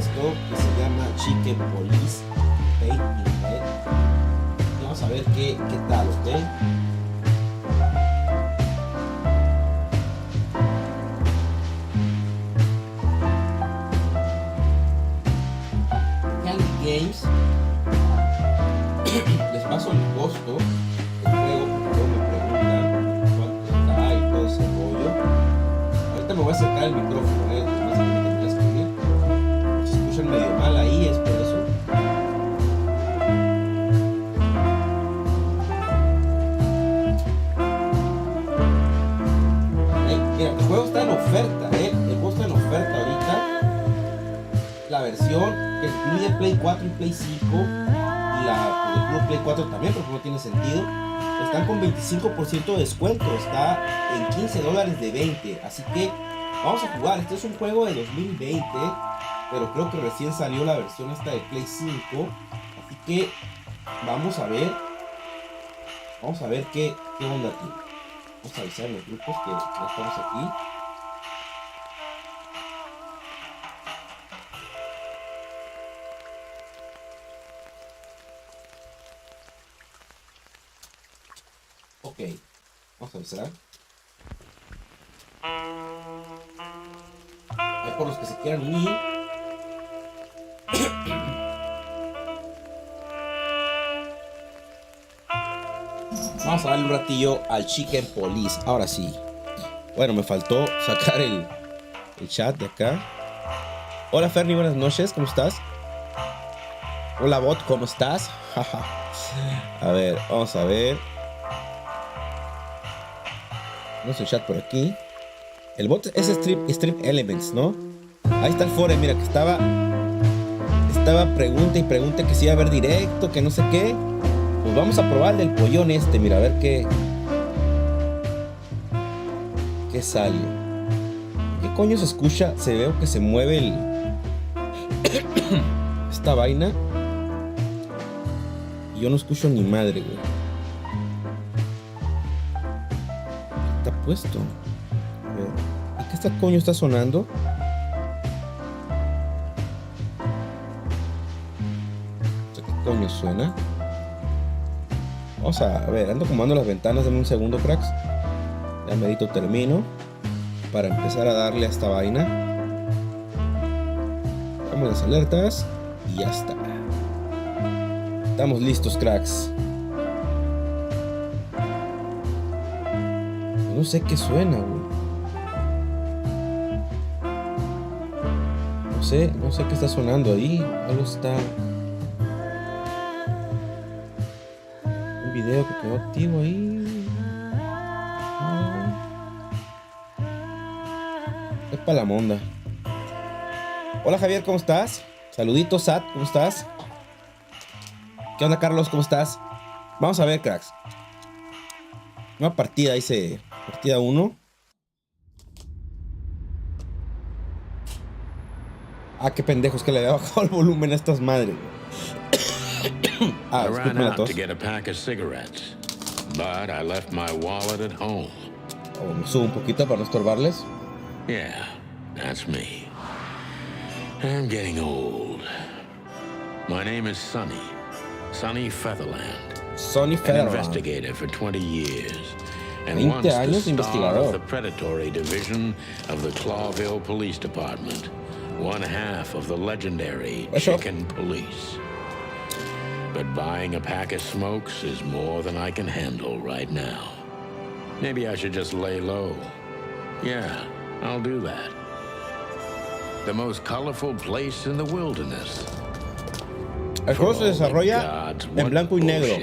esto que se llama Chicken Police Paint in Red. Y vamos a ver qué tal, ¿ok? Games. Les paso el costo del juego porque luego me preguntan cuánto está y todo ese rollo. Ahorita me voy a acercar el micrófono, más que me tendría que escribir. Si escuchan medio mal ahí es por eso. Mira, el juego está en oferta, el juego está en oferta ahorita. La versión que incluye Play 4 y Play 5 y la de Play 4 también, porque no tiene sentido, están con 25% de descuento, está en $15 de 20, así que vamos a jugar. Este es un juego de 2020, pero creo que recién salió la versión esta de Play 5, así que vamos a ver qué onda aquí. Vamos a avisar en los grupos que ya estamos aquí. Ok, vamos a avisar. Hay por los que se quieran unir. Vamos a darle un ratillo al Chicken Police. Ahora sí. Bueno, me faltó sacar el chat de acá. Hola Fernie, buenas noches, ¿cómo estás? Hola bot, ¿cómo estás? A ver, vamos a ver. No sé el chat por aquí. El bot es Strip Elements, ¿no? Ahí está el fore, mira, que estaba pregunta y pregunta que si iba a ver directo, que no sé qué. Pues vamos a probar el del pollón este, mira, a ver qué sale. ¿Qué coño se escucha? Se veo que se mueve esta vaina. Y yo no escucho ni madre, güey. Está puesto. A ver. ¿Y qué coño está sonando? ¿Qué coño suena? Vamos a ver, ando acomodando las ventanas. Dame un segundo, cracks. Ya medito, termino. Para empezar a darle a esta vaina. Vamos las alertas. Y ya está. Estamos listos, cracks. No sé qué suena, güey. No sé qué está sonando ahí. Algo está... Un video que quedó activo ahí. Es para la monda. Hola Javier, ¿cómo estás? Saluditos, Sat, ¿cómo estás? ¿Qué onda, Carlos? ¿Cómo estás? Vamos a ver, cracks. Una partida, dice... Partida 1. Ah, qué pendejos que le había bajado el volumen a estas madres. Ah, disculpen la tos. Oh, me subo un poquito para no estorbarles. Yeah, that's me. I'm getting old. My name is Sonny Featherland. Sonny Featherland. An investigator for 20 years. And 20 once the años star investigador. of the predatory division of the Clawville Police Department. One half of the legendary Chicken Police. But buying a pack of smokes is more than I can handle right now. Maybe I should just lay low. Yeah, I'll do that. The most colorful place in the wilderness. El juego se desarrolla en blanco y negro.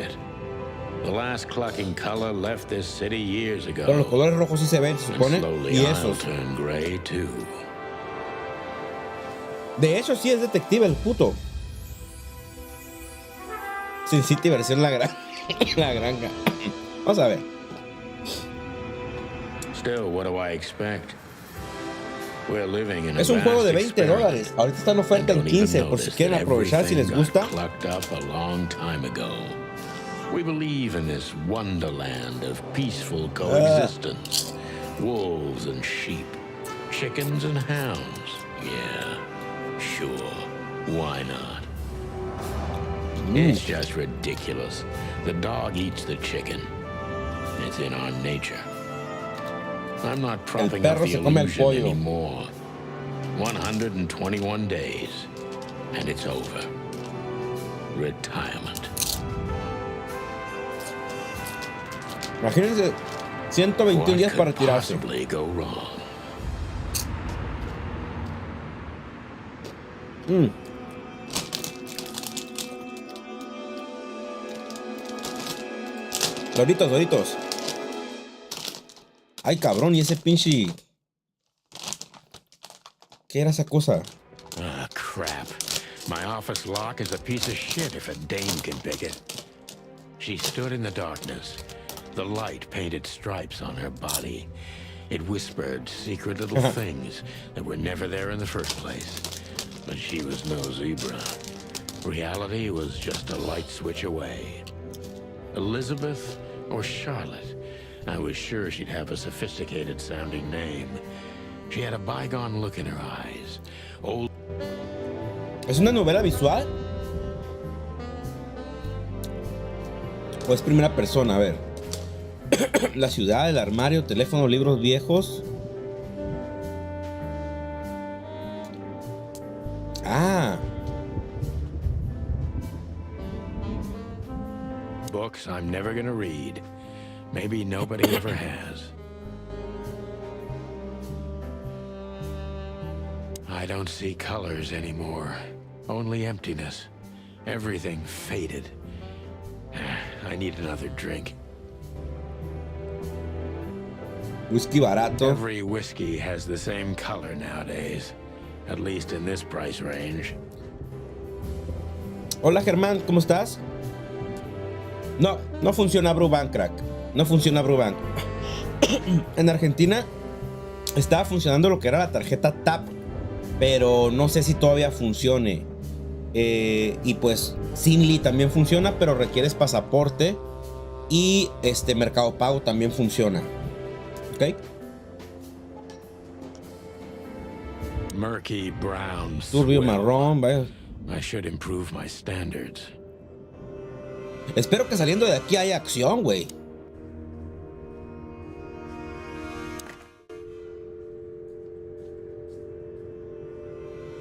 The last clucking color left this city years ago. Pero los colores rojos sí se ven, se supone. Y esos. Turn gray too. De hecho, sí es detective el puto. Sin City versión la granja. Vamos a ver. Still, what do I expect? We're living in a Es un juego de vast $20. experiment. Ahorita está en oferta en 15 por si quieren aprovechar, si les gusta. Clucked up a long time ago. We believe in this wonderland of peaceful coexistence. Wolves and sheep, chickens and hounds. Yeah, sure. Why not? It's just ridiculous. The dog eats the chicken. It's in our nature. I'm not propping up the illusion anymore. 121 days, and it's over. Retirement. Imagínense 121 días para retirarse. What could possibly go wrong? Doritos. Ay, cabrón, y ese pinche... ¿Qué era esa cosa? Ah, crap. My office lock is a piece of shit if a dame can pick it. She stood in the darkness. The light painted stripes on her body. It whispered secret little things that were never there in the first place. But she was no zebra. Reality was just a light switch away. Elizabeth or Charlotte? I was sure she'd have a sophisticated sounding name. She had a bygone look in her eyes. Old. ¿Es una novela visual? ¿O es primera persona? A ver. La ciudad, el armario, teléfono, libros viejos. Ah. Books I'm never gonna read. Maybe nobody ever has. I don't see colors anymore. Only emptiness. Everything faded. I need another drink. Whisky barato. Every whiskey has the same color nowadays. At least in this price range. Hola Germán, ¿cómo estás? No funciona Brubank, crack. No funciona Brubank. En Argentina estaba funcionando lo que era la tarjeta TAP, pero no sé si todavía funcione. Y pues Sinly también funciona, pero requieres pasaporte. Y Mercado Pago también funciona. ¿Ok? Murky brown. Turbio marrón, vaya. I should improve my standards. Espero que saliendo de aquí haya acción, güey.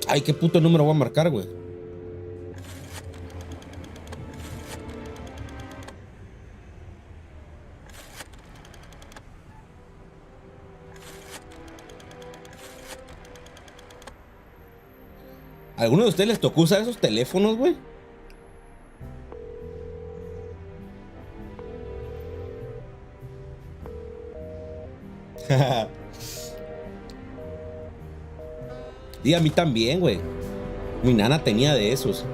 Ay, qué puto número voy a marcar, güey. ¿Alguno de ustedes les tocó usar esos teléfonos, güey? Y a mí también, güey. Mi nana tenía de esos.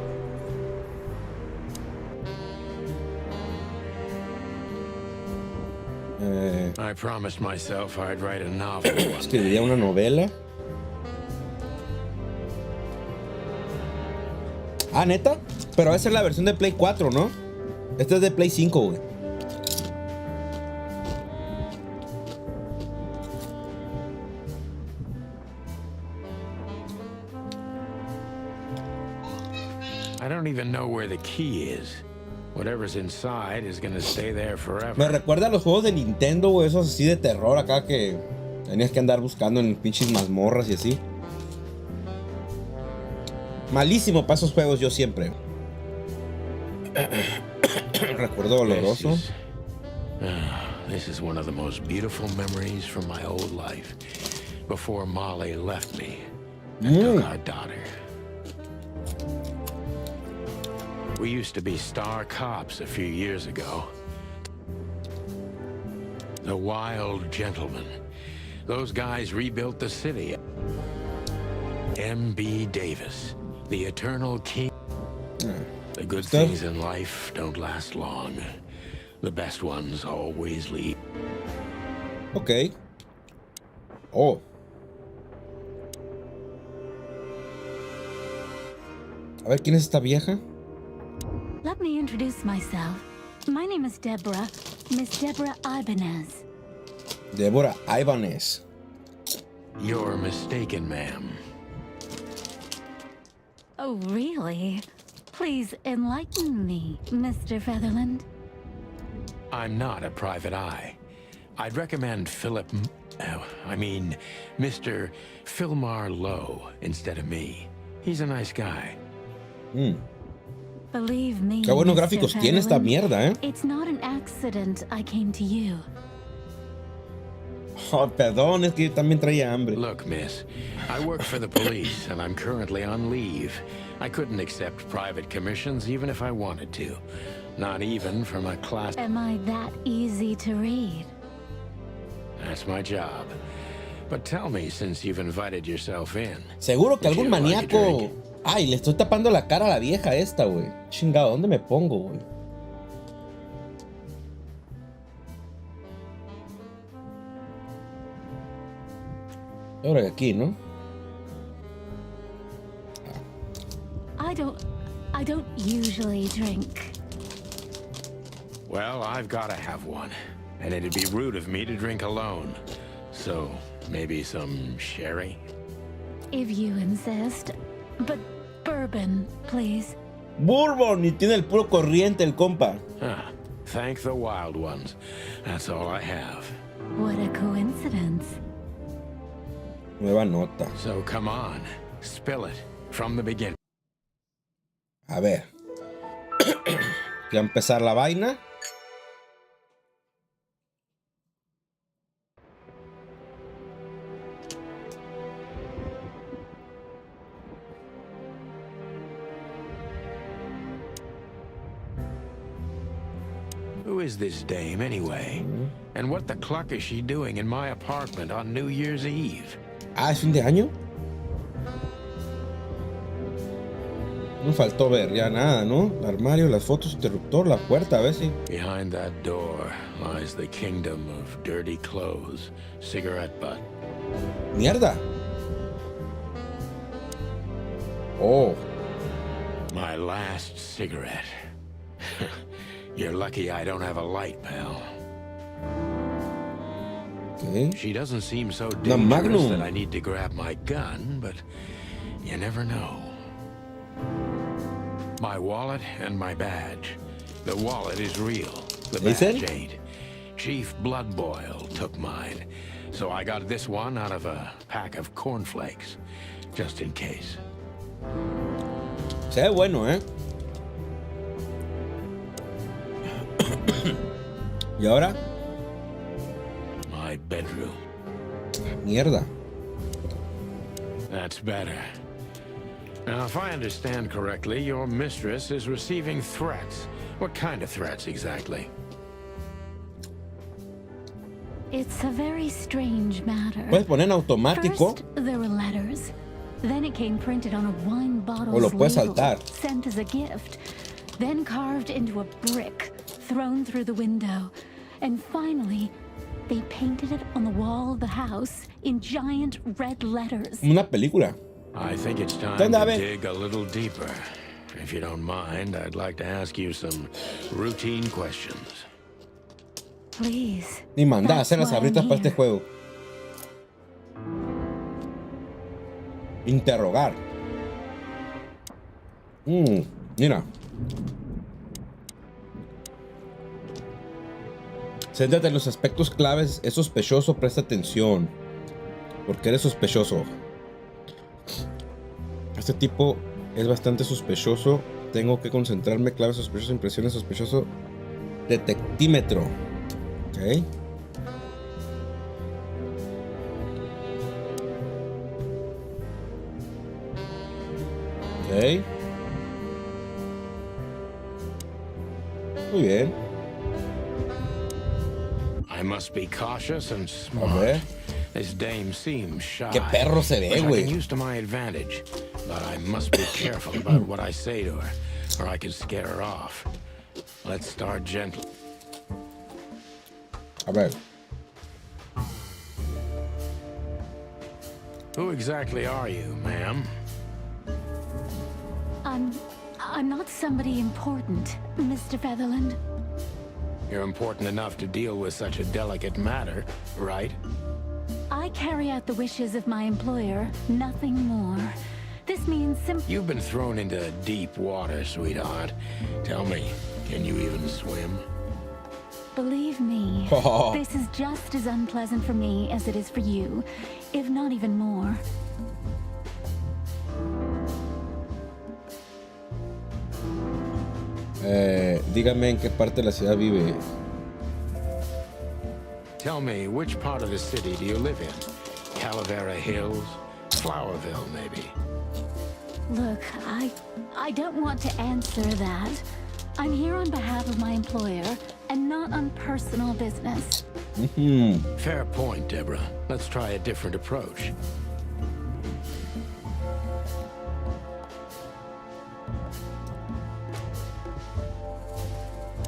I promised myself I'd write a novel one day. Escribiría una novela. Ah, ¿neta? Pero esa es la versión de Play 4, ¿no? Esta es de Play 5, güey. I don't even know where the key is. Whatever's inside is gonna stay there forever. Me recuerda a los juegos de Nintendo, güey, esos así de terror acá que tenías que andar buscando en pinches mazmorras y así. Malísimo para esos juegos yo siempre. Recuerdo doloroso. This is one of the most beautiful memories from my old life. Before Molly left me and took our daughter. We used to be star cops a few years ago. The Wild Gentlemen. Those guys rebuilt the city. M.B. Davis, the eternal king. The good things in life don't last long. The best ones always leave. Ok. Oh. A ver, ¿quién es esta vieja? Let me introduce myself. My name is Deborah, Miss Deborah Ibanez. Deborah Ibanez. You're mistaken, ma'am. Oh, really? Please enlighten me, Mr. Featherland. I'm not a private eye. I'd recommend Mr. Philmar Lowe instead of me. He's a nice guy. Believe me, Qué buenos Mr. gráficos tiene esta Featherland, mierda, ¿eh? It's not an accident I came to you. Oh, perdón, es que yo también traía hambre. Look, miss, I work for the police and I'm currently on leave. I couldn't accept private commissions even if I wanted to. Not even for my class. Am I that easy to read? That's my job. But tell me, since you've invited yourself in. Seguro que would algún you like a maníaco. drink? Ay, le estoy tapando la cara a la vieja esta, güey. Chingado, ¿dónde me pongo, güey? Ahora aquí, ¿no? I don't usually drink. Well, I've got to have one. And it'd be rude of me to drink alone. So, maybe some sherry? If you insist. But bourbon, please. Bourbon, y tiene el puro corriente el compa. Ah, thank the wild ones. That's all I have. What a coincidence. Nueva nota. So come on, spill it from the beginning. A ver. Ya empezar la vaina. Who is this dame anyway? And what the cluck is she doing in my apartment on New Year's Eve? Ah, ¿es fin de año? No faltó ver ya nada, ¿no? El armario, las fotos, interruptor, la puerta, a ver si... Behind that door lies the kingdom of dirty clothes, cigarette butt. ¡Mierda! Oh. My last cigarette. You're lucky I don't have a light, pal. Okay. She doesn't seem so The dangerous Magnum. that I need to grab my gun, but you never know. My wallet and my badge. The wallet is real. The Listen. badge ain't. Chief Bloodboil took mine, so I got this one out of a pack of cornflakes, just in case. Se ve bueno, ¿eh? ¿Y ahora? My bedroom. Mierda. That's better. Now, if I understand correctly, your mistress is receiving threats. What kind of threats exactly? It's a very strange matter. Puedes poner en automático. First, there were letters. Then it came printed on a wine bottle's O lo puedes label, saltar. sent as a gift. Then carved into a brick, thrown through the window. And finally, they painted it on the wall of the house in giant red letters. Una película. I think it's time Anda, to ven. dig a little deeper. If you don't mind, I'd like to ask you some routine questions. Please. Ni mandá a That's hacer las why I'm abritas para este here. juego. Interrogar. Mira. Céntrate en los aspectos claves. Es sospechoso, presta atención. Porque eres sospechoso. Este tipo es bastante sospechoso. Tengo que concentrarme. Clave sospechoso, impresiones sospechoso. Detectímetro. Ok. Ok. Muy bien. I must be cautious and A smart. ver. This dame seems shy. Qué perro se ve, which I güey. can use to my advantage, but I must be careful about what I say to her, or I could scare her off. Let's start gently. A ver. Who exactly are you, ma'am? I'm not somebody important, Mr. Featherland. You're important enough to deal with such a delicate matter, right? I carry out the wishes of my employer, nothing more. This means You've been thrown into deep water, sweetheart. Tell me, can you even swim? Believe me, this is just as unpleasant for me as it is for you, if not even more. Dígame en qué parte de la ciudad vive. Tell me, which part of the city do you live in? Calavera Hills? Flowerville, maybe? Look, I don't want to answer that. I'm here on behalf of my employer, and not on personal business. Fair point, Deborah. Let's try a different approach.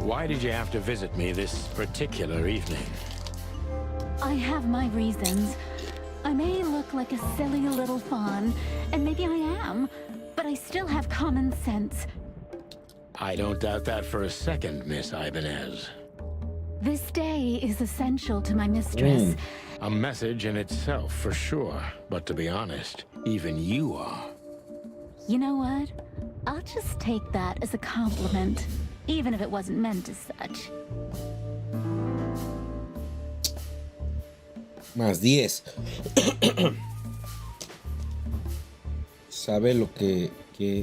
Why did you have to visit me this particular evening? I have my reasons. I may look like a silly little fawn, and maybe I am, but I still have common sense. I don't doubt that for a second, Miss Ibanez. This day is essential to my mistress. A message in itself, for sure. But to be honest, even you are. You know what? I'll just take that as a compliment, even if it wasn't meant as such. Más 10. ¿Sabe lo que quiera?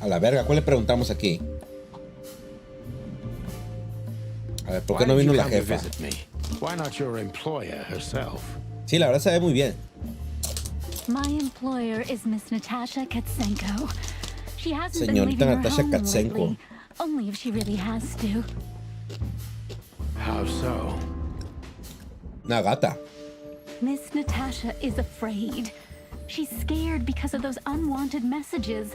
A la verga, ¿cuál le preguntamos aquí? A ver, ¿por qué no vino la jefa? Why not your employer herself? Sí, la verdad se ve muy bien. My employer is Miss Natasha Katsenko. She hasn't been Señorita leaving her Natasha home Katsenko. lately, only if she really has to. How so? Una gata. Miss Natasha is afraid. She's scared because of those unwanted messages,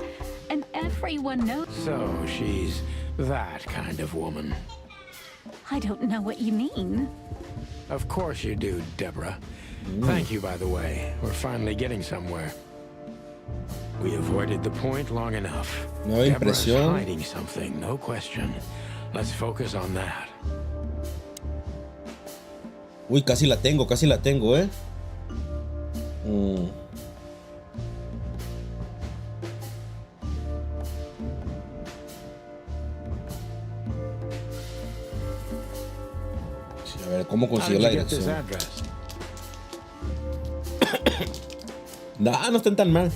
and everyone knows. So she's that kind of woman. I don't know what you mean. Of course you do, Deborah. Thank you, by the way. We're finally getting somewhere. We avoided the point long enough. No Deborah's impresión. hiding something, no question. Let's focus on that. Uy, casi la tengo, ¿eh? Sí, a ver, ¿cómo How consiguió did la you get this dirección? address? Nah, no están tan mal.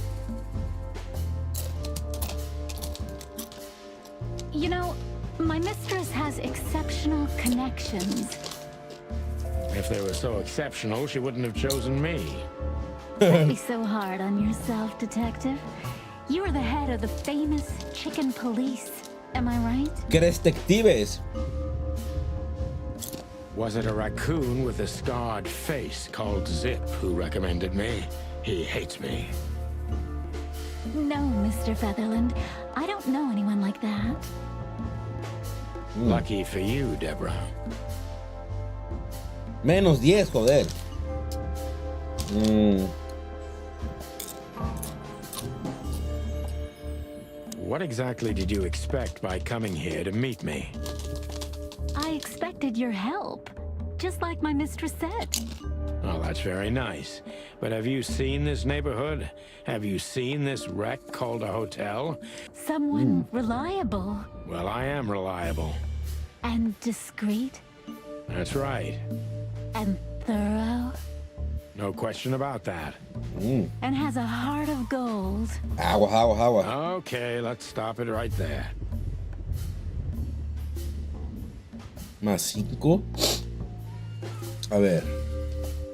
You know, my mistress has exceptional connections. If they were so exceptional, she wouldn't have chosen me. Don't be so hard on yourself, detective. You are the head of the famous chicken police. Am I right? ¿Qué detectives? Was it a raccoon with a scarred face called Zip who recommended me? He hates me. No, Mr. Featherland. I don't know anyone like that. Lucky for you, Deborah. Menos 10, joder. What exactly did you expect by coming here to meet me? I expected your help, just like my mistress said. Oh, that's very nice. But have you seen this neighborhood? Have you seen this wreck called a hotel? Someone reliable Well, I am reliable. and discreet That's right. and thorough No question about that. and has a heart of gold. Agua. Okay, let's stop it right there. Más 5. A ver.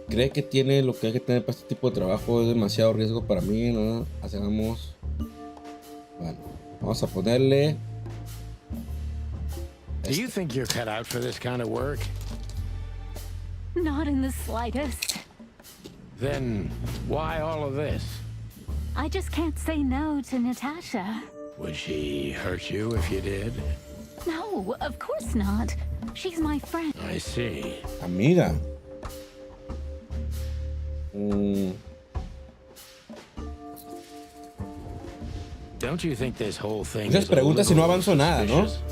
¿Cree que tiene lo que hay que tener para este tipo de trabajo? Es demasiado riesgo para mí, ¿no? Hacemos. Bueno, vamos a ponerle. Do you think you're cut out for this kind of work? Not in the slightest. Then why all of this? I just can't say no to Natasha. Would she hurt you if you did? No, of course not. She's my friend. I see. Amiga. Don't you think this whole thing Esas is a preguntas si no little avanzo nada, ¿no? suspicious?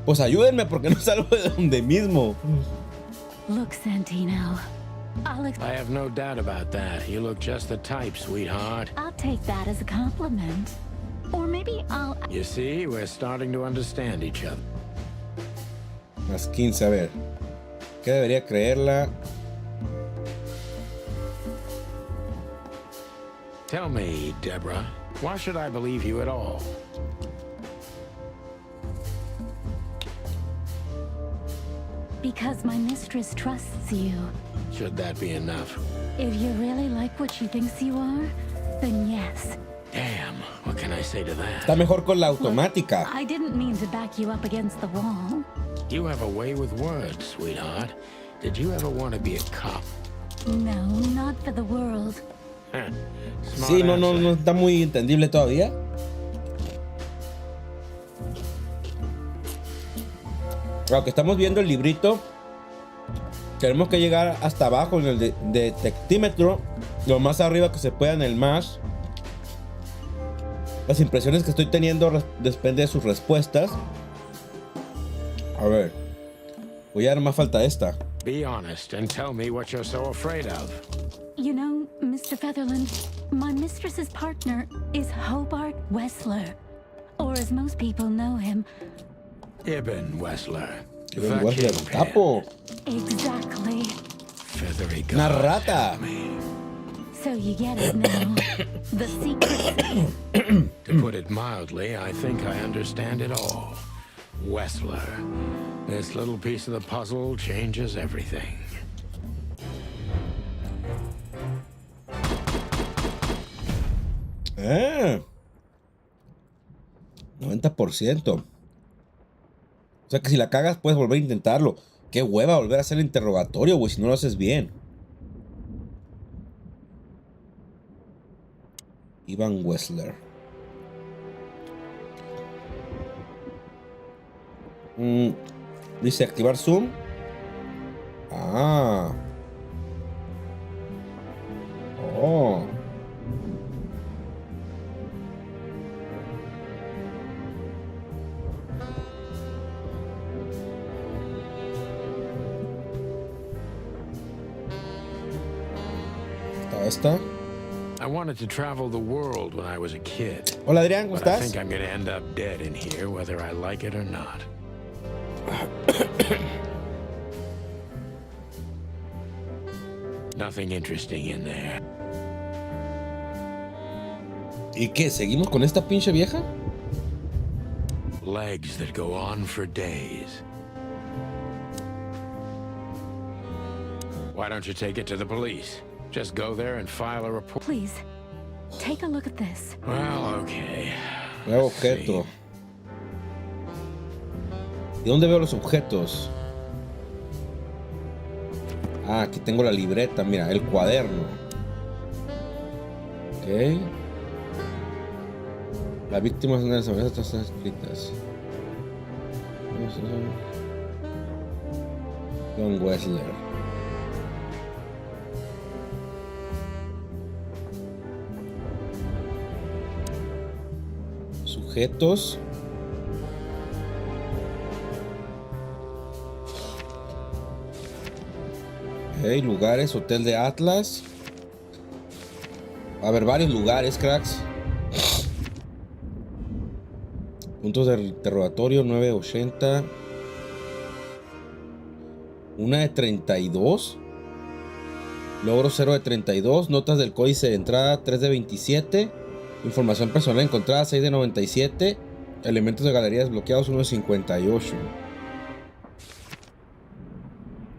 Pues ayúdenme porque no salgo de donde mismo. Look, Santino. I have no doubt about that. You look just the type, sweetheart. I'll take that as a compliment. Or maybe I'll... You see, we're starting to understand each other. Más 15, a ver. ¿Qué debería creerla? Tell me, Deborah, why should I believe you at all? Because my mistress trusts you. Should that be enough? If you really like what she thinks you are, then yes. Damn, what can I say to that? Está mejor con la automática. I didn't mean to back you up against the wall. You have a way with words, sweetheart. Did you ever want to be a cop? No, not for the world. Sí, no está muy entendible todavía. Aunque estamos viendo el librito, tenemos que llegar hasta abajo en el detectímetro, lo más arriba que se pueda en el más. Las impresiones que estoy teniendo depende de sus respuestas. A ver, voy a dar más falta esta. Be honest and tell me what you're so afraid of. You know, Mr. Featherland, my mistress's partner is Hobart Wessler, or as most people know him, Ibn Wessler. Ibn Wessler, capo. Exactly. Feathery Una god. rata. So you get it now. The secret. To put it mildly, I think I understand it all. Wessler. This little piece of the puzzle changes everything. Ah, 90%. O sea que si la cagas puedes volver a intentarlo. Qué hueva volver a hacer el interrogatorio, güey, si no lo haces bien. Ivan Wessler. Dice activar zoom. Ah. Oh. Esta. I wanted to travel the world when I was a kid. Hola Adrián, ¿cómo But I estás? think I'm going to end up dead in here, whether I like it or not. Nothing interesting in there. ¿Y qué? ¿Seguimos con esta pinche vieja? Legs that go on for days. Why don't you take it to the police? Just go there and file a report. Please, take a look at this. Well, okay. Nuevo Let's see. objeto. ¿Y dónde veo los objetos? Ah, aquí tengo la libreta, mira, el cuaderno. Ok. Las víctimas de las amenazas están escritas. John Wessler. Sujetos. Okay, lugares, hotel de Atlas. Va a haber varios lugares, cracks. Puntos de interrogatorio 980. Una de 32. Logro 0 de 32. Notas del códice de entrada 3 de 27. Información personal encontrada 6 de 97. Elementos de galería desbloqueados 1 de 58.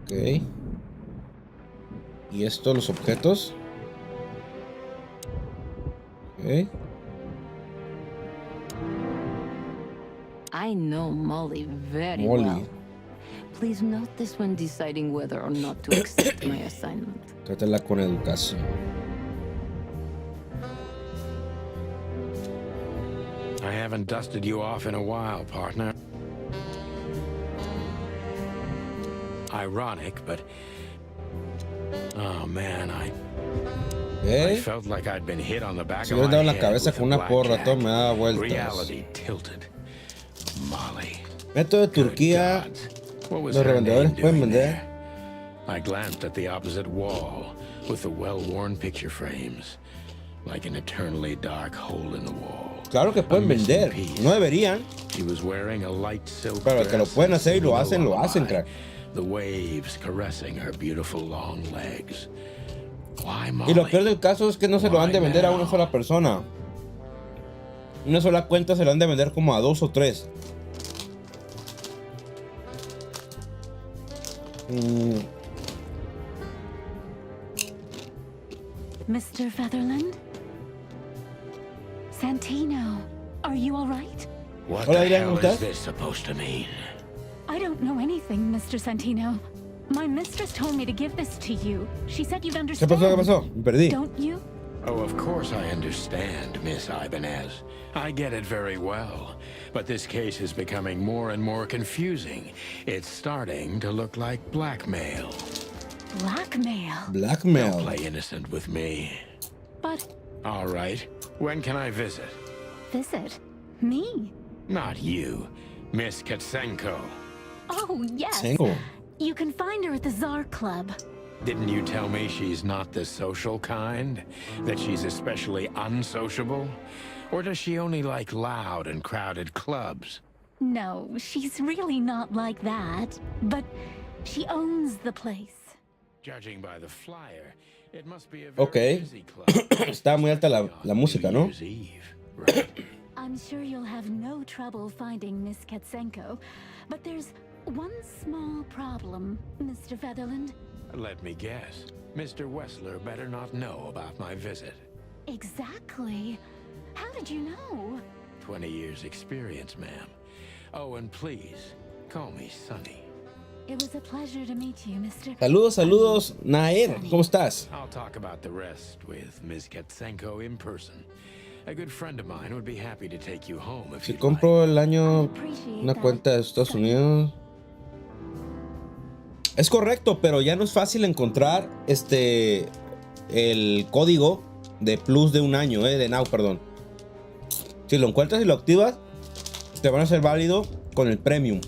Ok. Y esto, los objetos. Ok. I know Molly very Molly. well. Please note this when deciding whether or not to accept my assignment. Trátala con educación. I haven't dusted you off in a while, partner. Ironic, but... Oh, man, I felt like I'd been hit on the back Si of hubieras my dado en la head cabeza with con a una porra, blackjack. todo me daba vueltas. Reality tilted. Molly. Método de Turquía. Los revendedores pueden vender. I glanced at the opposite wall with the well-worn picture frames, like an eternally dark hole in the wall. Claro que pueden vender. No deberían. She was wearing a light silk Pero que lo pueden hacer y lo hacen, crack. The waves caressing her beautiful long legs. Why, Y lo Molly? peor del caso es que no se lo han de vender a una sola persona. Una sola cuenta se lo han de vender como a 2 o 3. Mr. Featherland? Santino, are you all right? What Hola, the Adrián, hell ¿cómo estás? is this supposed to mean? I don't know anything, Mr. Santino. My mistress told me to give this to you. She said you'd ¿Qué understand. pasó? ¿Qué pasó? Me perdí. Don't you? Oh, of course I understand, Miss Ibanez. I get it very well. But this case is becoming more and more confusing. It's starting to look like blackmail. Blackmail. Don't Blackmail. play innocent with me. But All right. When can I visit? visit me. Not you, Miss Katsenko. Oh, yes. Tengo. You can find her at the Tsar Club. Didn't you tell me she's not the social kind? That she's especially unsociable? Or does she only like loud and crowded clubs? No, she's really not like that. But she owns the place. Judging by the flyer, it must be a very Okay. busy club. Está muy alta la música, ¿no? New Year's Eve, right? I'm sure you'll have no trouble finding Miss Katsenko. But there's one small problem, Mr. Featherland. Let me guess. Mr. Wessler better not know about my visit. Exactly. How did you know? 20 years experience, ma'am. Oh, and please, call me Sonny. It was a pleasure to meet you, Mr. Saludos, saludos. Nair, ¿cómo estás? I'll talk about the rest with Ms. Katsenko in person. A good friend of mine would be happy to take you home if Si you'd compro el año Appreciate una that. cuenta de Estados Unidos. Es correcto, pero ya no es fácil encontrar el código de plus de un año, de now, perdón. Si lo encuentras y lo activas, te van a ser válido con el premium.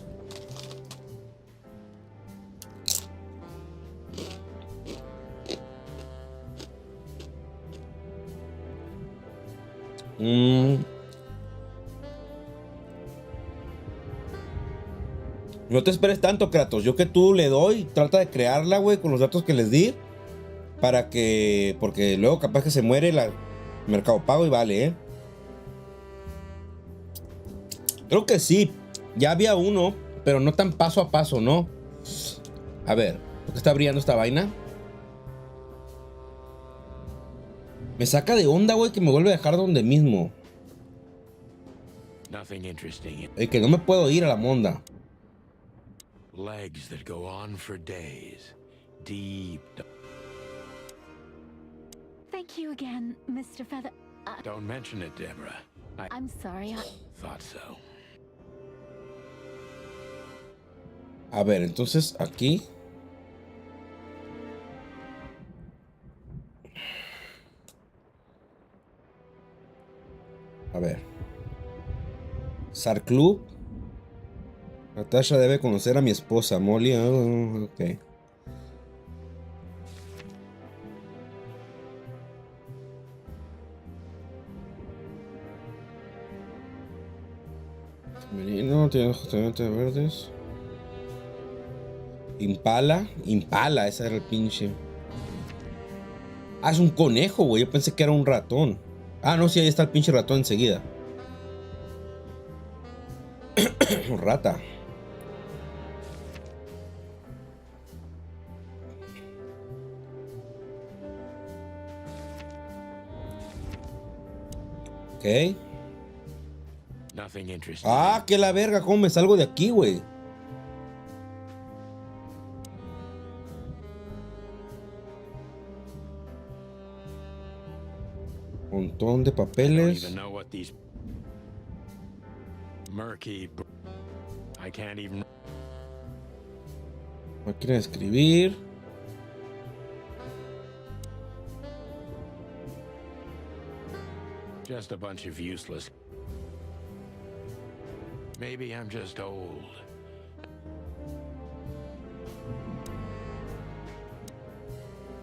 No te esperes tanto, Kratos. Yo que tú le doy, trata de crearla, güey, con los datos que les di. Para que... Porque luego capaz que se muere la Mercado Pago y vale, ¿eh? Creo que sí. Ya había uno, pero no tan paso a paso, ¿no? A ver, ¿por qué está brillando esta vaina? Me saca de onda, güey, que me vuelve a dejar donde mismo. Nothing interesting. Que no me puedo ir a la monda. Legs that go on for days. Deep. Thank you again, Mr. Feather. Don't mention it, Deborah. I I'm sorry. thought so. A ver, entonces aquí. A ver. SAR Club. Natasha debe conocer a mi esposa, Molly. Oh, ok. Femenino, tiene justamente verdes. Impala. Impala, ese era el pinche. Ah, es un conejo, güey. Yo pensé que era un ratón. Ah, no, sí, ahí está el pinche ratón enseguida. Rata. Ok. Nothing interesting. Ah, que la verga, ¿cómo me salgo de aquí, güey? Montón de I don't papeles. even know what these murky. I can't even. Máquina de escribir. Just a bunch of useless. Maybe I'm just old.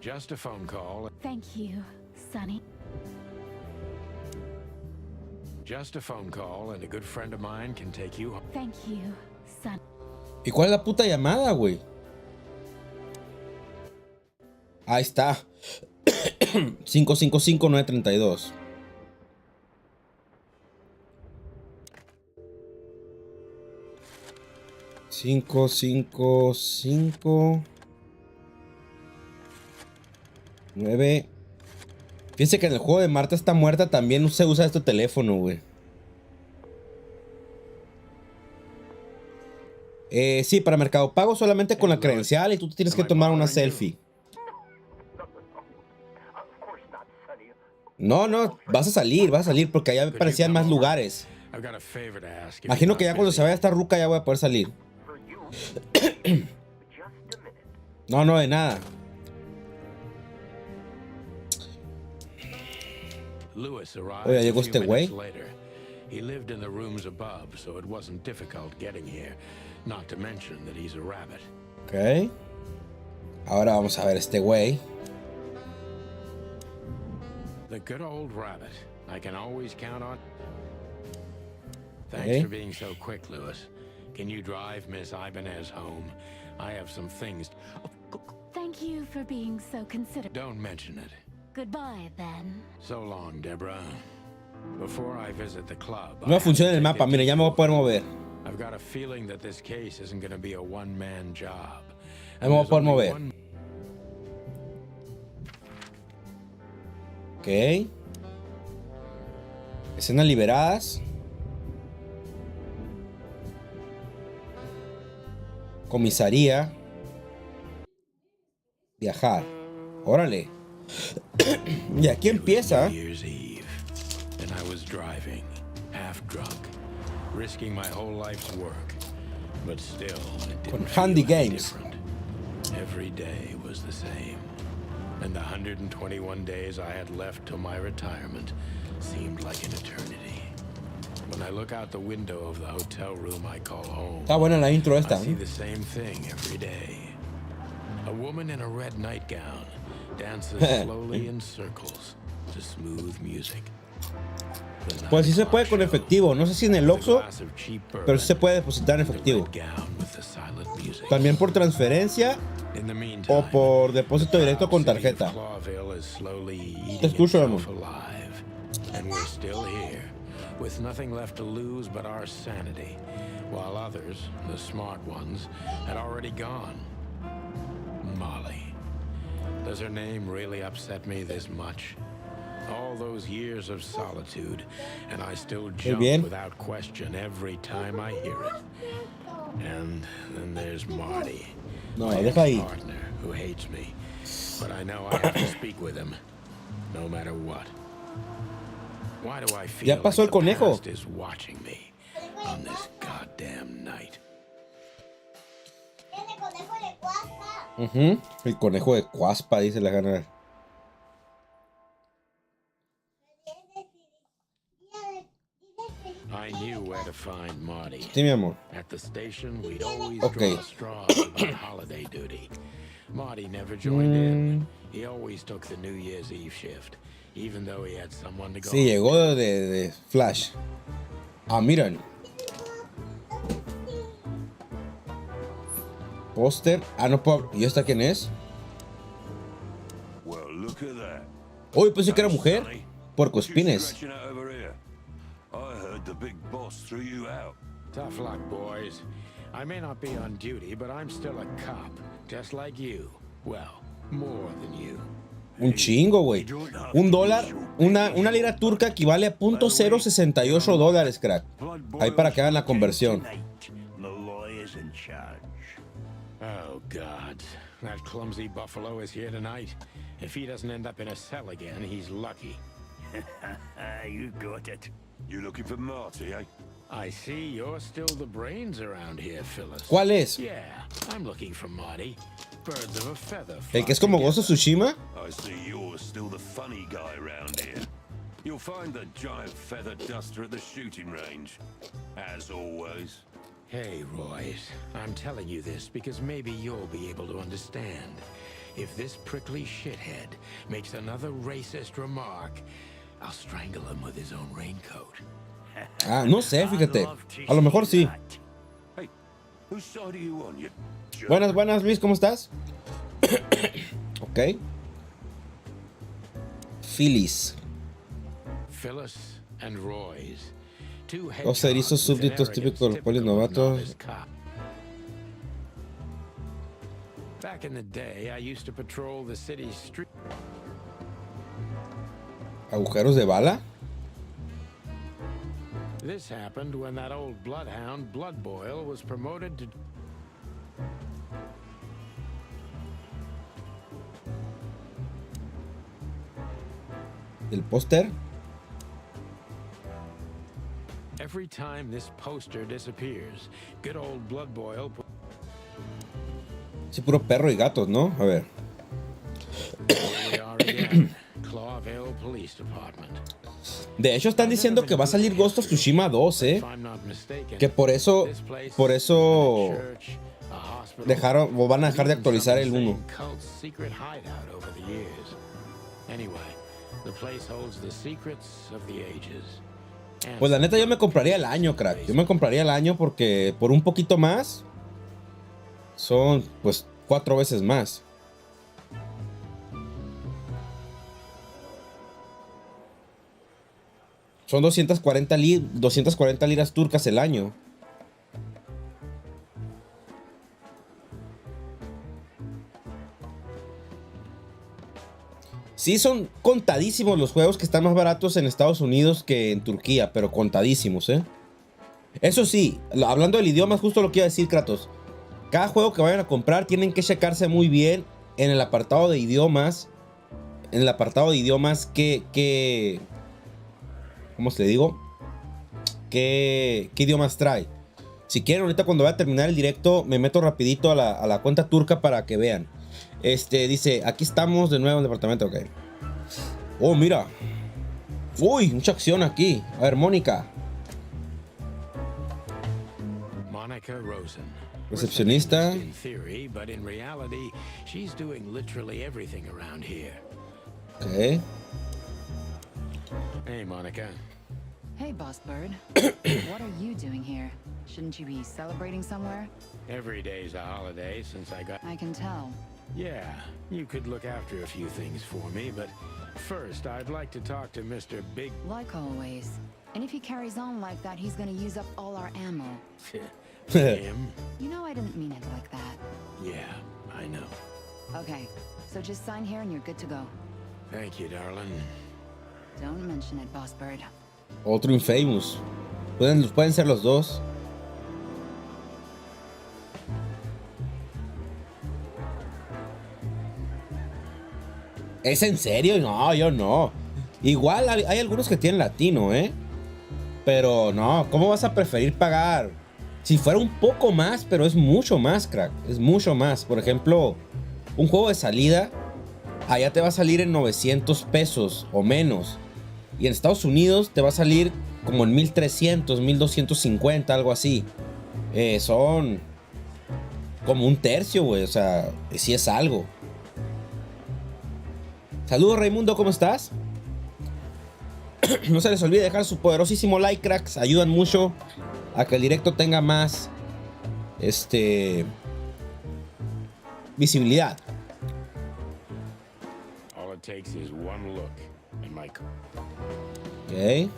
Just a phone call. Thank you, Sonny. Just a phone call and a good friend of mine can take you home. Thank you, Sonny. ¿Y cuál es la puta llamada, güey? Ahí está. 555-932. Cinco, 9. Fíjense que en el juego de Marta está muerta también se usa este teléfono, güey. Sí, para Mercado Pago solamente con la credencial y tú tienes que tomar una selfie. No, vas a salir porque allá aparecían más lugares. Imagino que ya cuando se vaya esta ruca ya voy a poder salir. No, de nada. Oye, llegó este güey. He lived in the rooms above, so it wasn't difficult getting here. Not to mention that he's a rabbit. Ok. Ahora vamos a ver este güey. The good old rabbit. I can always count on. Thanks for being so quick, Lewis. Can you drive Miss Ibanez home? I have some things. Thank you for being so considerate. Don't mention it. Goodbye, then. So long, Deborah. Before I visit the club. No funciona el mapa, mira, ya me voy a poder mover. I've got a feeling that this case isn't going to be a one-man job. Ya me voy a poder mover. Ok. Escenas liberadas. Comisaría. Viajar. Órale. Y aquí empieza. And I was driving, half drunk, risking my whole life's work, but still, it didn't Con handy feel any games. different. Every day was the same, and the 121 days I had left till my retirement seemed like an eternity. When I look out the window of the hotel room I call home, Está buena la intro I esta. see the same thing every day. A woman in a red nightgown dances slowly in circles to smooth music. Pues sí se puede con efectivo. No sé si en el Oxxo, pero sí se puede depositar en efectivo. También por transferencia o por depósito directo con tarjeta. Te escucho, amor. And we're still here, with nothing left to lose but our sanity, while others, the smart ones, had already gone. Molly. Does her name really upset me this much? All those years of solitude, and I still jump without question every time I hear it. And then there's Marty, my ex-partner, who hates me, but I know I have to speak with him, no matter what. Why do I feel like the past is watching me on this goddamn night? El conejo de Cuaspa, dice la gana. I knew where to find Marty. Sí, mi amor. At the station, we'd always draw straws about holiday duty. Marty never joined in. He always took the New Year's Eve shift, even though he had someone to go. Sí, llegó de Flash. Ah, miren. Póster. Ah, no puedo. ¿Y esta quién es? Uy, pensé que era mujer. Puercoespines. The big boss threw you out. Tough luck, boys. I may not be on duty, but I'm still a cop, just like you. Well, more than you. Un chingo, güey. $1, una lira turca equivale a $0.068, crack. Ahí para que hagan la conversión. Oh, God. That clumsy buffalo is here tonight. If he doesn't end up in a cell again, he's lucky. You got it. You looking for Marty, eh? I see you're still the brains around here, Phyllis. ¿Cuál es? Yeah, I'm looking for Marty. Birds of a feather. ¿El que es como Ghost of Tsushima? I see you're still the funny guy around here. You'll find the giant feather duster at the shooting range, as always. Hey, Royce, I'm telling you this because maybe you'll be able to understand. If this prickly shithead makes another racist remark, I'll strangle him with his own raincoat. Ah, no sé, fíjate. A lo mejor sí. Hey, whose side are you on, you jerk? Buenas, buenas, Luis, ¿cómo estás? Ok. Phyllis. Phyllis and Royce. Los erizos súbditos típicos de los polis novatos. Back in the day, I used to patrol the city's street. ¿Agujeros de bala? This happened when that old bloodhound, Blood Boil, was promoted to... ¿El póster? Every time this poster disappears, good old Blood Boil... Sí, puro perro y gatos, ¿no? A ver. Here we are again. Correo Police Department. De hecho, están diciendo que va a salir Ghost of Tsushima 2, ¿eh? Que por eso dejaron, o van a dejar de actualizar el 1. Pues la neta yo me compraría el año, crack. Yo me compraría el año porque por un poquito más son pues 4 veces más. Son 240 liras turcas el año. Sí, son contadísimos los juegos que están más baratos en Estados Unidos que en Turquía, pero contadísimos, ¿eh? Eso sí, hablando del idioma, es justo lo que iba a decir, Kratos. Cada juego que vayan a comprar tienen que checarse muy bien en el apartado de idiomas. En el apartado de idiomas que ¿cómo se le digo? ¿Qué idiomas trae? Si quieren, ahorita cuando vaya a terminar el directo, me meto rapidito a la cuenta turca para que vean. Dice, aquí estamos de nuevo en el departamento, ok. Oh, mira. Uy, mucha acción aquí. A ver, Mónica. Recepcionista. Ok. Hey, Monica. Hey, Boss Bird. What are you doing here? Shouldn't you be celebrating somewhere? Every day's a holiday since I got... I can tell. Yeah, you could look after a few things for me, but first I'd like to talk to Mr. Big... Like always. And if he carries on like that, he's gonna use up all our ammo. Him? You know I didn't mean it like that. Yeah, I know. Okay, so just sign here and you're good to go. Thank you, darling. Don't mention it, Boss Bird. Otro Infamous. Pueden ser los dos. ¿Es en serio? No, yo no. Igual hay algunos que tienen latino, ¿eh? Pero no, ¿cómo vas a preferir pagar? Si fuera un poco más, pero es mucho más, crack. Es mucho más. Por ejemplo, un juego de salida, allá te va a salir en 900 pesos o menos. Y en Estados Unidos te va a salir como en 1300, 1250, algo así. Son como un tercio, güey. O sea, sí es algo. Saludos, Raimundo, ¿cómo estás? No se les olvide dejar su poderosísimo like, cracks. Ayudan mucho a que el directo tenga más visibilidad. All it takes is one look, and my... Ok.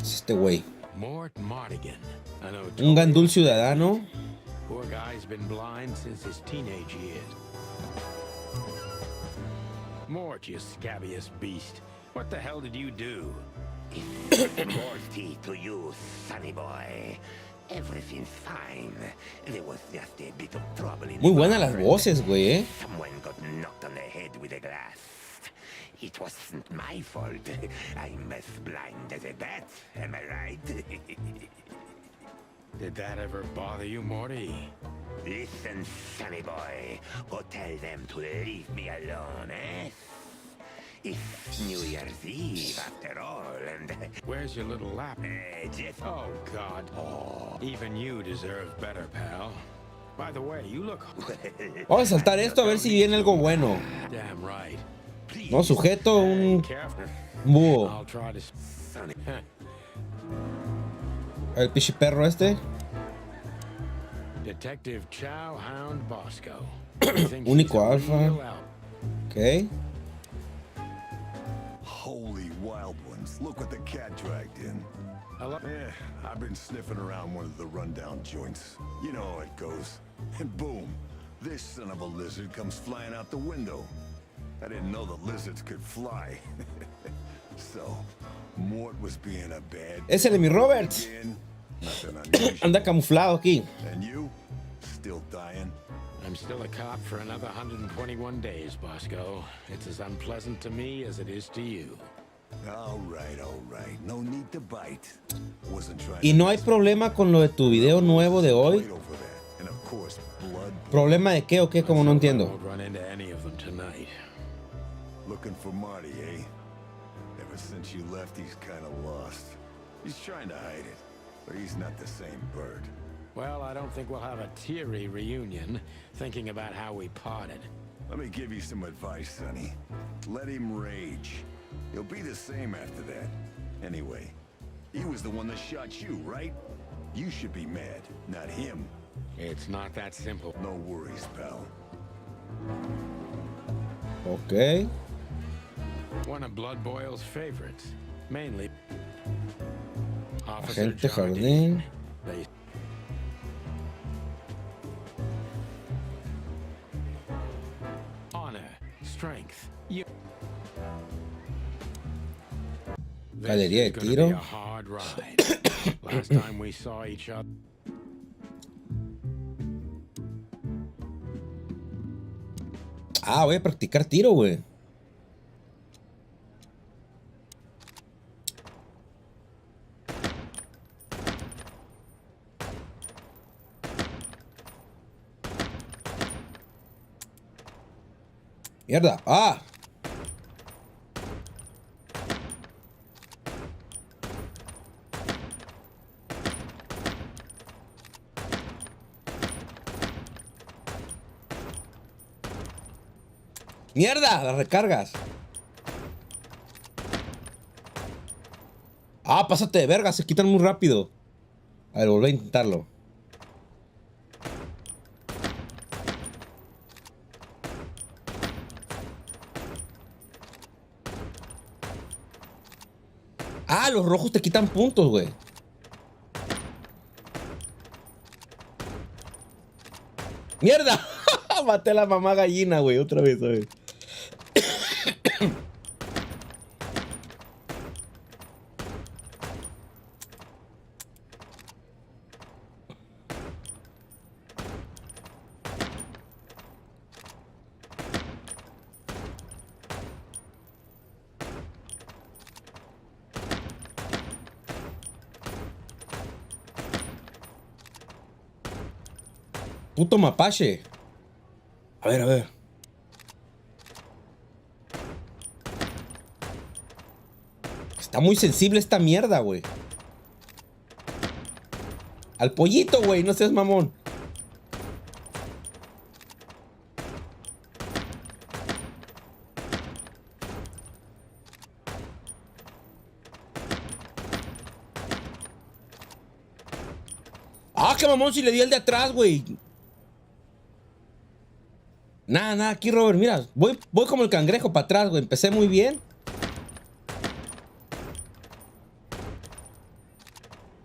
Es este güey. Mort Mardigan, Un gandul ciudadano. Poor guy's been blind since his teenage years. Mort, you scabbiest beast. What the hell did you do? Morty to you, sonny boy. Everything's fine. There was just a bit of trouble in Muy buenas las voces, güey, ¿eh? Someone got knocked on the head with a glass. It wasn't my fault. I'm as blind as a bat, am I right? Did that ever bother you, Morty? Listen, sonny boy. Go tell them to leave me alone, eh? It's New Year's Eve after all, and... Where's your little lap? Just... Oh, God. Even you deserve better, pal. By the way, you look... Vamos a saltar esto a ver si viene algo bueno. Damn right. No, sujeto un Careful. búho. I'll try to... Sonny. El pichi perro este. Detective Chow Hound Bosco. Único alfa. Ok. Holy wild ones. Look what the cat dragged in. I've been sniffing around one of the rundown joints. You know how it goes. And boom, this son of a lizard comes flying out the window. I didn't know the lizards could fly. So, Mort was being a bad... Es el de mi Robert. again. Nothing unusual. Anda camuflado aquí. And you? Still dying? I'm still a cop for another 121 days, Bosco. It's as unpleasant to me as it is to you. All right. No need to bite. Wasn't trying Y to no hay problema con lo de tu video nuevo de hoy. fight over that. And of course, blood. ¿Problema de qué o qué? Como no I entiendo. won't run into any of them tonight. Looking for Marty, eh? Ever since you left, he's kind of lost. He's trying to hide it, but he's not the same bird. Well, I don't think we'll have a teary reunion, thinking about how we parted. Let me give you some advice, Sonny. Let him rage. He'll be the same after that. Anyway, he was the one that shot you, right? You should be mad, not him. It's not that simple. No worries, pal. Ok. One of Blood Boyle's favorites, mainly Officer Agente Jardine. Jardín. They... Honor, strength. You... Galería de This is gonna be tiro. a hard ride. Last time we saw each other. Ah, voy a practicar tiro, güey. Mierda. Ah. Mierda, las recargas. Ah, pásate de verga, se quitan muy rápido. A ver, volví a intentarlo. Ah, los rojos te quitan puntos, güey. ¡Mierda! Maté a la mamá gallina, güey, otra vez, a ver. Puto mapache. A ver, a ver. Está muy sensible esta mierda, güey. Al pollito, güey, no seas mamón. Ah, qué mamón si le di el de atrás, güey. Nada, aquí, Robert, mira, voy como el cangrejo para atrás, güey. Empecé muy bien.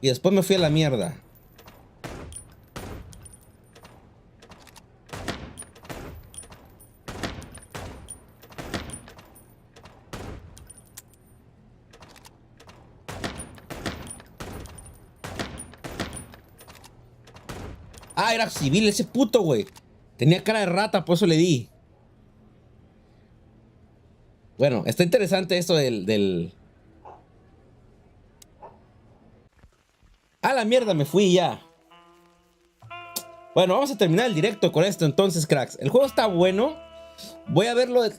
Y después me fui a la mierda. Ah, era civil ese puto, güey. Tenía cara de rata, por eso le di. Bueno, está interesante esto del... A la mierda, me fui ya. Bueno, vamos a terminar el directo con esto entonces, cracks. El juego está bueno. Voy a ver lo de,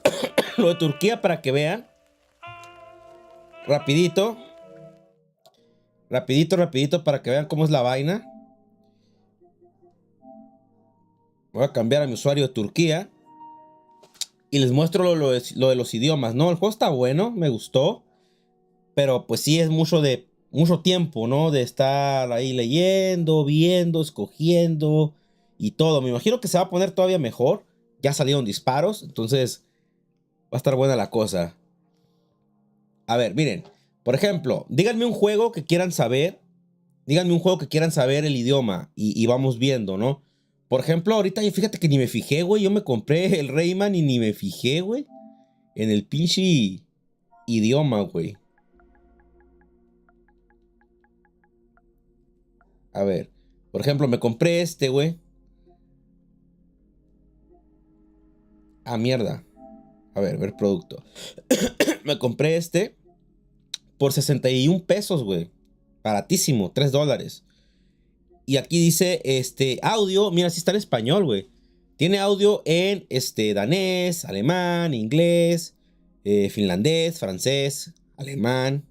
lo de Turquía para que vean. Rapidito. Rapidito para que vean cómo es la vaina. Voy a cambiar a mi usuario de Turquía. Y les muestro lo de los idiomas, ¿no? El juego está bueno, me gustó. Pero pues sí es mucho tiempo, ¿no? De estar ahí leyendo, viendo, escogiendo y todo. Me imagino que se va a poner todavía mejor. Ya salieron disparos, entonces va a estar buena la cosa. A ver, miren. Por ejemplo, díganme un juego que quieran saber. Díganme un juego que quieran saber el idioma y vamos viendo, ¿no? Por ejemplo, ahorita fíjate que ni me fijé, güey. Yo me compré el Rayman y ni me fijé, güey, en el pinche idioma, güey. A ver, por ejemplo, me compré este, güey. Ah, mierda. A ver producto. Me compré este por 61 pesos, güey. Baratísimo, $3. Y aquí dice, audio. Mira, sí está en español, güey. Tiene audio en, danés, alemán, inglés, finlandés, francés, alemán.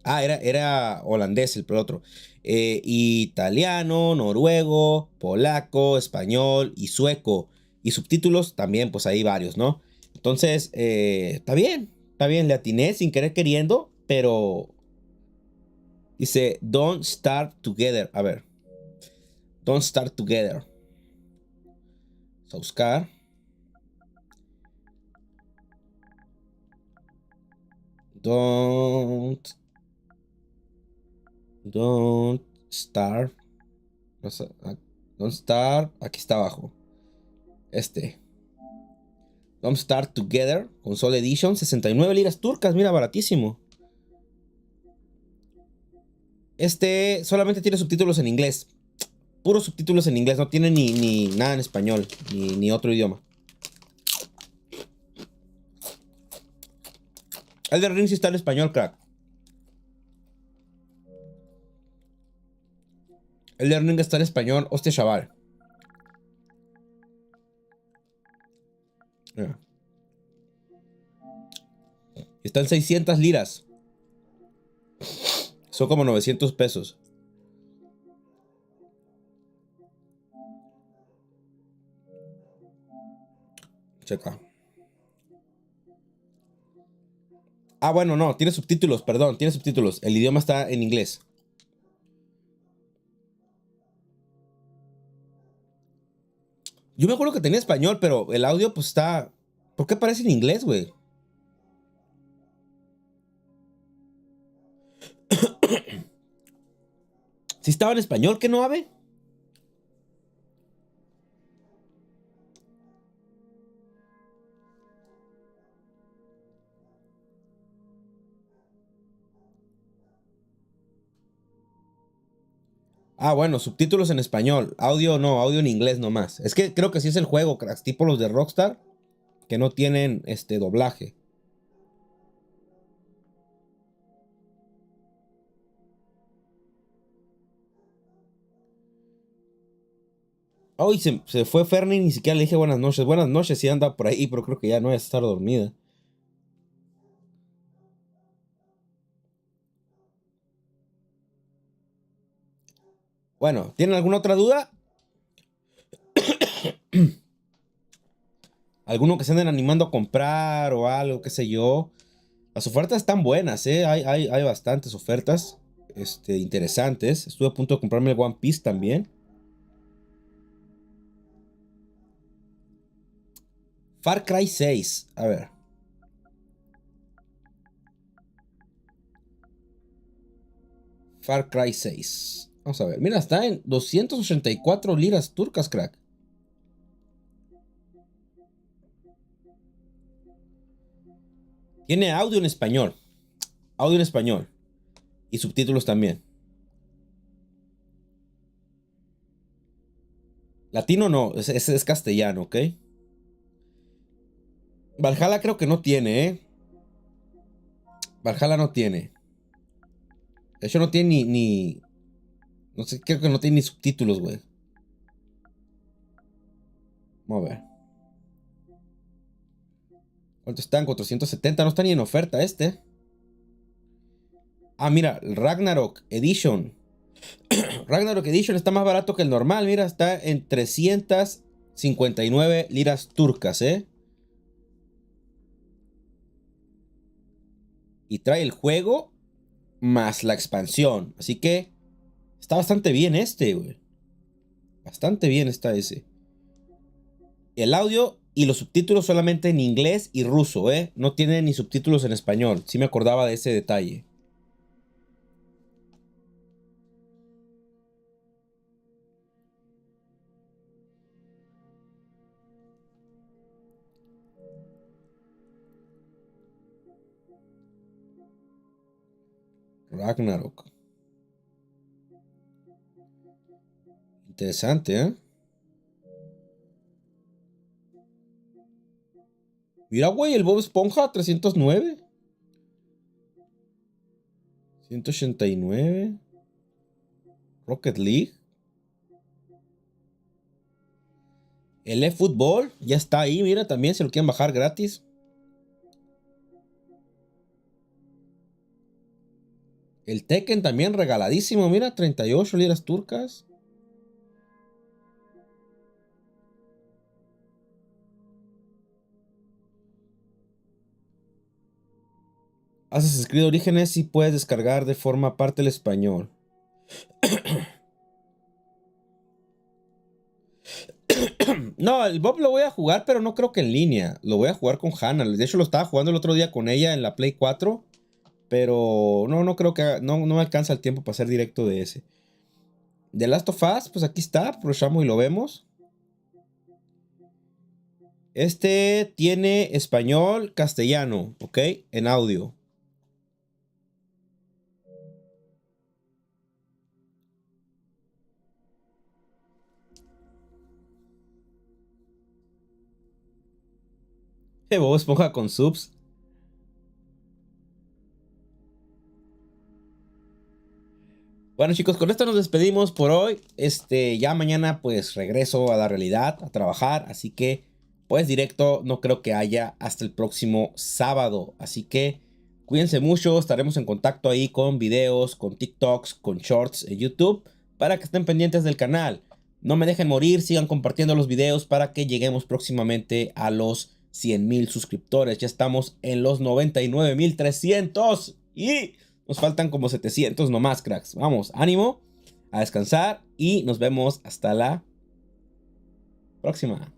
Ah, era holandés el otro. Italiano, noruego, polaco, español y sueco. Y subtítulos también, pues hay varios, ¿no? Entonces, está bien, le atiné sin querer queriendo, pero dice, don't start together. A ver, don't start together. Vamos a buscar. Don't start. Don't start. Aquí está abajo. Don't Start Together. Console Edition. 69 liras turcas. Mira, baratísimo. Solamente tiene subtítulos en inglés. Puros subtítulos en inglés. No tiene ni nada en español. Ni otro idioma. Elden Ring sí está en español, crack. Elden Ring está en español. Hostia, chaval. Mira. Están 600 liras. Son como 900 pesos. Checa. Ah, bueno, no. Tiene subtítulos, perdón. Tiene subtítulos. El idioma está en inglés. Yo me acuerdo que tenía español, pero el audio pues está... ¿Por qué aparece en inglés, güey? Si estaba en español, ¿qué no, Ave? Ah, bueno, subtítulos en español. Audio no, audio en inglés nomás. Es que creo que sí es el juego, cracks, tipo los de Rockstar, que no tienen doblaje. Hoy se fue Fernie, ni siquiera le dije buenas noches. Buenas noches, sí anda por ahí, pero creo que ya no va a estar dormida. Bueno, ¿tienen alguna otra duda? ¿Alguno que se anden animando a comprar o algo, qué sé yo? Las ofertas están buenas, ¿eh? Hay bastantes ofertas interesantes. Estuve a punto de comprarme el One Piece también. Far Cry 6. A ver. Far Cry 6. Vamos a ver. Mira, está en 284 liras turcas, crack. Tiene audio en español. Audio en español. Y subtítulos también. Latino no, es castellano, ¿ok? Valhalla creo que no tiene, ¿eh? Valhalla no tiene. De hecho no tiene ni... No sé, creo que no tiene ni subtítulos, güey. Vamos a ver. ¿Cuánto están? 470. No está ni en oferta este. Ah, mira, el Ragnarok Edition. Ragnarok Edition está más barato que el normal. Mira, está en 359 liras turcas, ¿eh? Y trae el juego más la expansión. Así que está bastante bien este, güey. Bastante bien está ese. El audio y los subtítulos solamente en inglés y ruso, ¿eh? No tiene ni subtítulos en español. Sí me acordaba de ese detalle. Ragnarok. Interesante, ¿eh? Mira, güey, el Bob Esponja, 309. 189. Rocket League. El eFootball ya está ahí, mira, también se lo quieren bajar gratis. El Tekken también regaladísimo, mira, 38 liras turcas. Assassin's Creed Orígenes sí puedes descargar de forma parte el español. No, el Bob lo voy a jugar, pero no creo que en línea. Lo voy a jugar con Hannah. De hecho, lo estaba jugando el otro día con ella en la Play 4. Pero no creo que... No me alcanza el tiempo para hacer directo de ese. The Last of Us, pues aquí está. Aprovechamos y lo vemos. Este tiene español, castellano, ¿ok? En audio. Bob Esponja con subs. Bueno, chicos, con esto nos despedimos por hoy. Ya mañana pues regreso a la realidad, a trabajar, así que pues directo no creo que haya hasta el próximo sábado. Así que cuídense mucho, estaremos en contacto ahí con videos, con TikToks, con shorts en YouTube para que estén pendientes del canal. No me dejen morir, sigan compartiendo los videos para que lleguemos próximamente a los 100,000 suscriptores. Ya estamos en los 99,300 y nos faltan como 700 nomás, cracks. Vamos, ánimo, a descansar y nos vemos hasta la próxima.